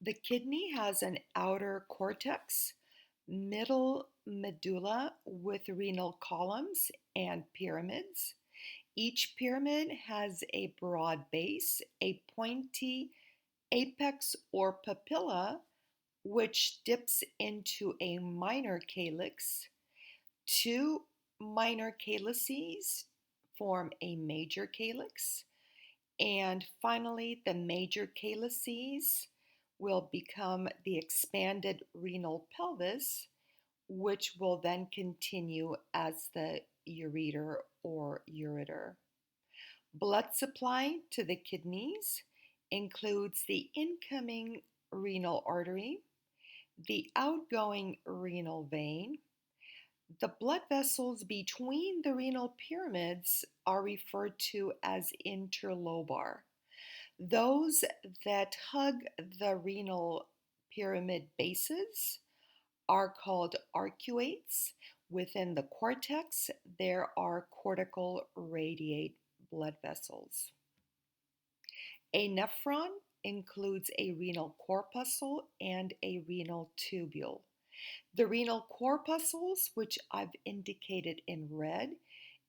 The kidney has an outer cortex, middle medulla with renal columns and pyramids. Each pyramid has a broad base, a pointy apex or papilla, which dips into a minor calyx. Two minor calyces form a major calyx. And finally, the major calyces will become the expanded renal pelvis, which will then continue as the ureter or ureter. Blood supply to the kidneys includes the incoming renal artery, the outgoing renal vein. The blood vessels between the renal pyramids are referred to as interlobar. Those that hug the renal pyramid bases are called arcuates. Within the cortex, there are cortical radiate blood vessels. A nephron includes a renal corpuscle and a renal tubule. The renal corpuscles, which I've indicated in red,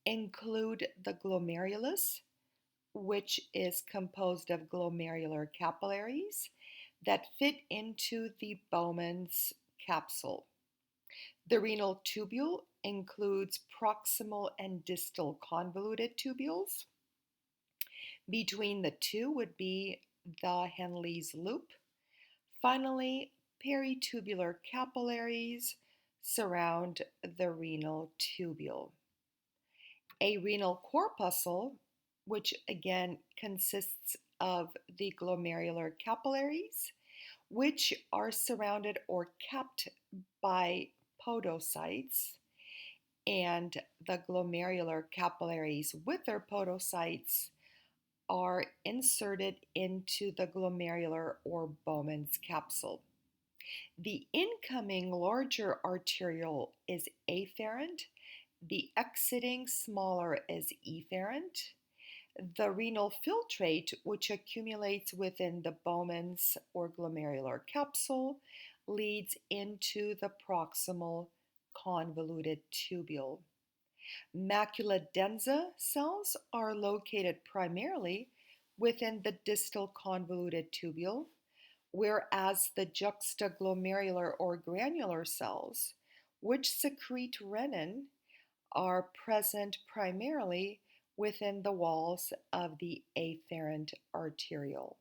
include the glomerulus, which is composed of glomerular capillaries that fit into the Bowman's capsule. The renal tubule includes proximal and distal convoluted tubules. Between the two would be the Henle's loop. Finally, peritubular capillaries surround the renal tubule. A renal corpuscle, which again consists of the glomerular capillaries, which are surrounded or capped by podocytes, and the glomerular capillaries with their podocytes are inserted into the glomerular or Bowman's capsule. The incoming larger arteriole is afferent. The exiting smaller is efferent. The renal filtrate, which accumulates within the Bowman's or glomerular capsule, leads into the proximal convoluted tubule. Macula densa cells are located primarily within the distal convoluted tubule, whereas the juxtaglomerular or granular cells, which secrete renin, are present primarily within the walls of the afferent arteriole.